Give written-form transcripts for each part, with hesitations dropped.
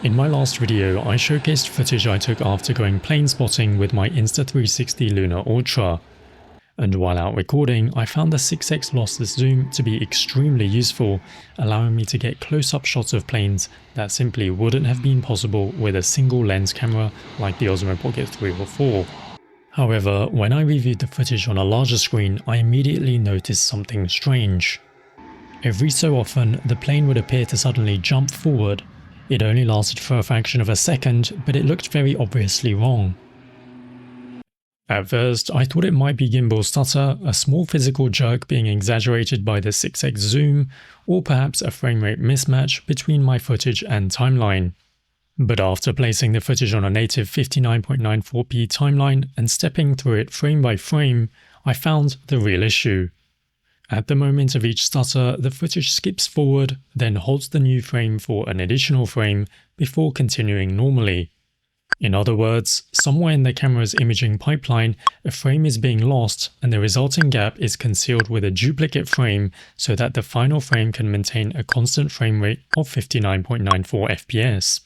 In my last video, I showcased footage I took after going plane spotting with my Insta360 Luna Ultra. And while out recording, I found the 6x lossless zoom to be extremely useful, allowing me to get close-up shots of planes that simply wouldn't have been possible with a single lens camera like the Osmo Pocket 3 or 4. However, when I reviewed the footage on a larger screen, I immediately noticed something strange. Every so often, the plane would appear to suddenly jump forward. It only lasted for a fraction of a second, but it looked very obviously wrong. At first, I thought it might be gimbal stutter, a small physical jerk being exaggerated by the 6x zoom, or perhaps a frame rate mismatch between my footage and timeline. But after placing the footage on a native 59.94p timeline and stepping through it frame by frame, I found the real issue. At the moment of each stutter, the footage skips forward, then holds the new frame for an additional frame before continuing normally. In other words, somewhere in the camera's imaging pipeline, a frame is being lost and the resulting gap is concealed with a duplicate frame so that the final frame can maintain a constant frame rate of 59.94 fps.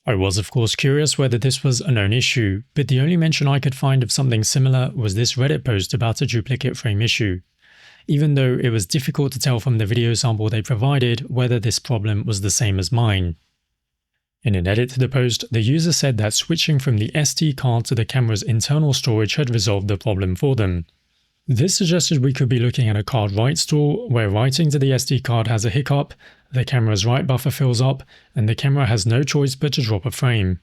I was of course curious whether this was a known issue, but the only mention I could find of something similar was this Reddit post about a duplicate frame issue, even though it was difficult to tell from the video sample they provided whether this problem was the same as mine. In an edit to the post, the user said that switching from the SD card to the camera's internal storage had resolved the problem for them. This suggested we could be looking at a card write stall, where writing to the SD card has a hiccup, the camera's write buffer fills up, and the camera has no choice but to drop a frame.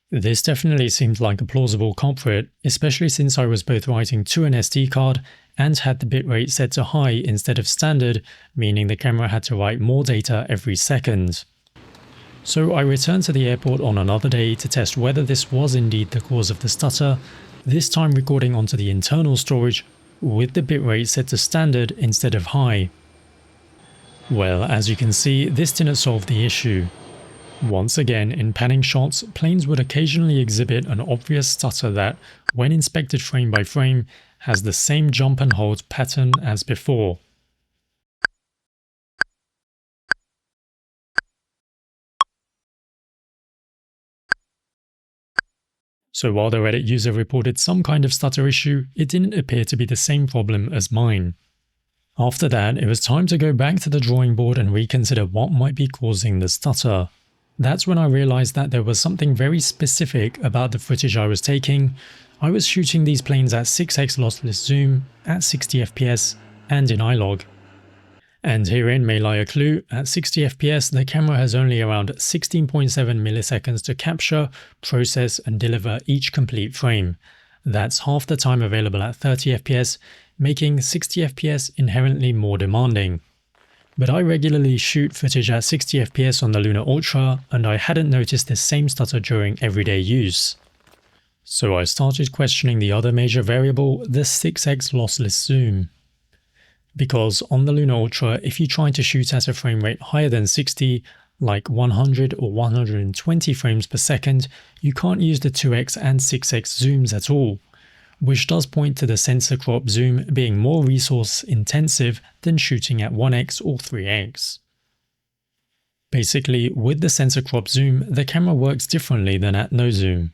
This definitely seemed like a plausible culprit, especially since I was both writing to an SD card and had the bitrate set to high instead of standard, meaning the camera had to write more data every second. So I returned to the airport on another day to test whether this was indeed the cause of the stutter, this time recording onto the internal storage with the bitrate set to standard instead of high. Well, as you can see, this didn't solve the issue. Once again, in panning shots, planes would occasionally exhibit an obvious stutter that, when inspected frame by frame, has the same jump and hold pattern as before. So while the Reddit user reported some kind of stutter issue, it didn't appear to be the same problem as mine. After that, it was time to go back to the drawing board and reconsider what might be causing the stutter. That's when I realized that there was something very specific about the footage I was taking. I was shooting these planes at 6x lossless zoom, at 60 fps, and in iLog. And herein may lie a clue. At 60 fps, the camera has only around 16.7 milliseconds to capture, process, and deliver each complete frame. That's half the time available at 30 fps, making 60 fps inherently more demanding. But I regularly shoot footage at 60 fps on the Luna Ultra, and I hadn't noticed this same stutter during everyday use. So I started questioning the other major variable, the 6x lossless zoom. Because on the Luna Ultra, if you try to shoot at a frame rate higher than 60, like 100 or 120 frames per second, you can't use the 2x and 6x zooms at all, which does point to the sensor crop zoom being more resource intensive than shooting at 1x or 3x. Basically, with the sensor crop zoom, the camera works differently than at no zoom.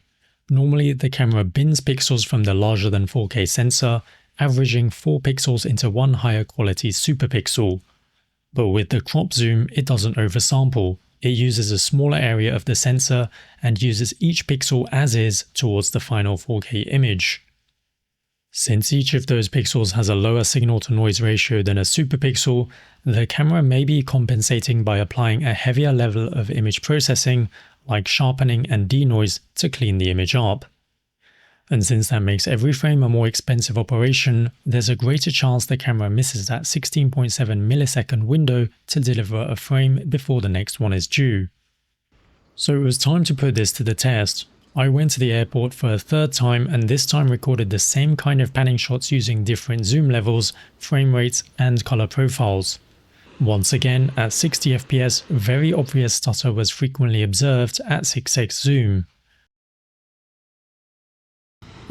Normally, the camera bins pixels from the larger than 4K sensor, averaging 4 pixels into one higher quality superpixel. But with the crop zoom, it doesn't oversample. It uses a smaller area of the sensor and uses each pixel as is towards the final 4K image. Since each of those pixels has a lower signal to noise ratio than a superpixel, the camera may be compensating by applying a heavier level of image processing, like sharpening and denoise, to clean the image up. And since that makes every frame a more expensive operation, there's a greater chance the camera misses that 16.7 millisecond window to deliver a frame before the next one is due. So it was time to put this to the test. I went to the airport for a third time and this time recorded the same kind of panning shots using different zoom levels, frame rates, and color profiles. Once again, at 60 fps, very obvious stutter was frequently observed at 6x zoom.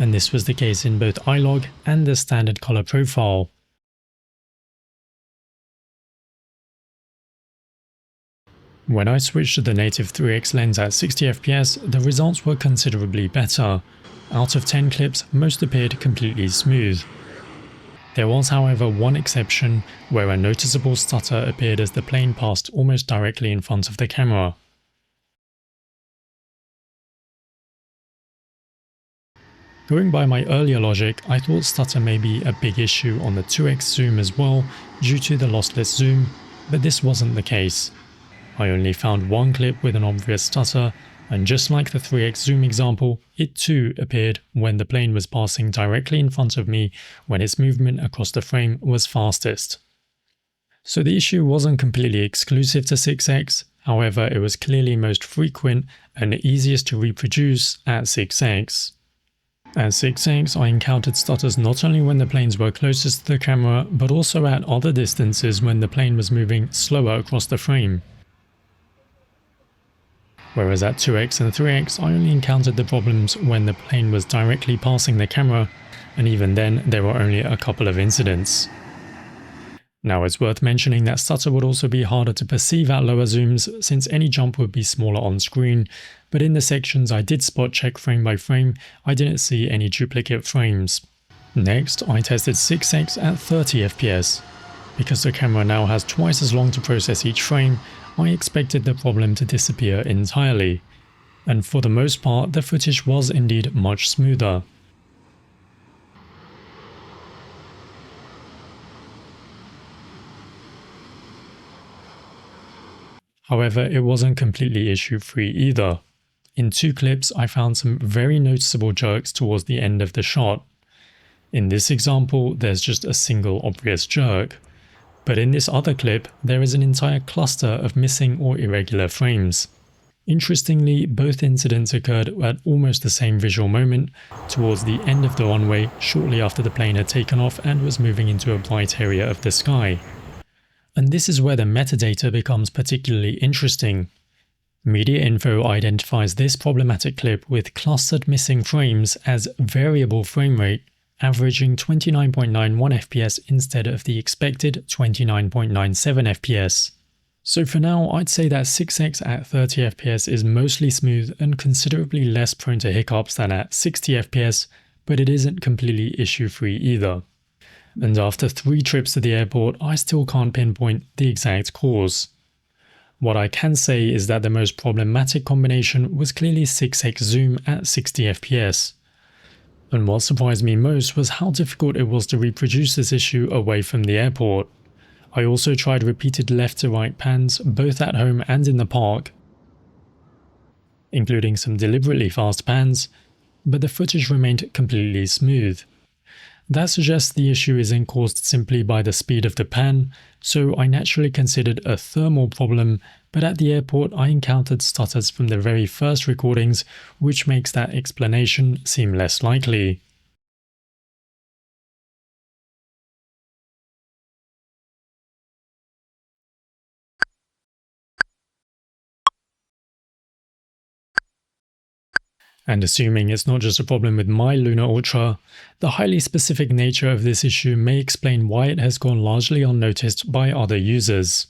And this was the case in both iLog and the standard color profile. When I switched to the native 3x lens at 60fps, the results were considerably better. Out of 10 clips, most appeared completely smooth. There was, however, one exception where a noticeable stutter appeared as the plane passed almost directly in front of the camera. Going by my earlier logic, I thought stutter may be a big issue on the 2x zoom as well due to the lossless zoom, but this wasn't the case. I only found one clip with an obvious stutter, and just like the 3x zoom example, it too appeared when the plane was passing directly in front of me when its movement across the frame was fastest. So the issue wasn't completely exclusive to 6x, however it was clearly most frequent and easiest to reproduce at 6x. At 6x, I encountered stutters not only when the planes were closest to the camera, but also at other distances when the plane was moving slower across the frame. Whereas at 2x and 3x, I only encountered the problems when the plane was directly passing the camera, and even then there were only a couple of incidents. Now it's worth mentioning that stutter would also be harder to perceive at lower zooms since any jump would be smaller on screen, but in the sections I did spot check frame by frame, I didn't see any duplicate frames. Next, I tested 6x at 30fps. Because the camera now has twice as long to process each frame, I expected the problem to disappear entirely. And for the most part, the footage was indeed much smoother. However, it wasn't completely issue-free either. In two clips, I found some very noticeable jerks towards the end of the shot. In this example, there's just a single obvious jerk. But in this other clip, there is an entire cluster of missing or irregular frames. Interestingly, both incidents occurred at almost the same visual moment, towards the end of the runway, shortly after the plane had taken off and was moving into a bright area of the sky. And this is where the metadata becomes particularly interesting. Media Info identifies this problematic clip with clustered missing frames as variable frame rate, averaging 29.91 fps instead of the expected 29.97 fps. So for now, I'd say that 6x at 30 fps is mostly smooth and considerably less prone to hiccups than at 60 fps, but it isn't completely issue-free either. And after 3 trips to the airport, I still can't pinpoint the exact cause. What I can say is that the most problematic combination was clearly 6x zoom at 60 fps. And what surprised me most was how difficult it was to reproduce this issue away from the airport. I also tried repeated left to right pans both at home and in the park, including some deliberately fast pans, but the footage remained completely smooth. That suggests the issue isn't caused simply by the speed of the pan, so I naturally considered a thermal problem, but at the airport I encountered stutters from the very first recordings, which makes that explanation seem less likely. And assuming it's not just a problem with my Luna Ultra, the highly specific nature of this issue may explain why it has gone largely unnoticed by other users.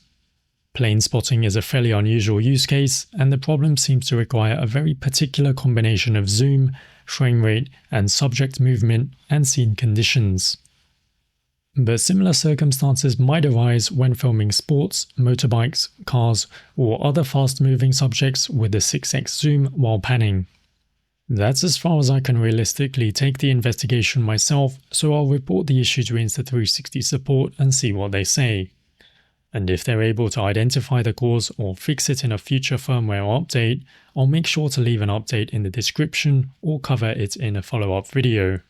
Plane spotting is a fairly unusual use case, and the problem seems to require a very particular combination of zoom, frame rate, and subject movement and scene conditions. But similar circumstances might arise when filming sports, motorbikes, cars, or other fast-moving subjects with a 6x zoom while panning. That's as far as I can realistically take the investigation myself, so I'll report the issue to Insta360 support and see what they say. And if they're able to identify the cause or fix it in a future firmware update, I'll make sure to leave an update in the description or cover it in a follow-up video.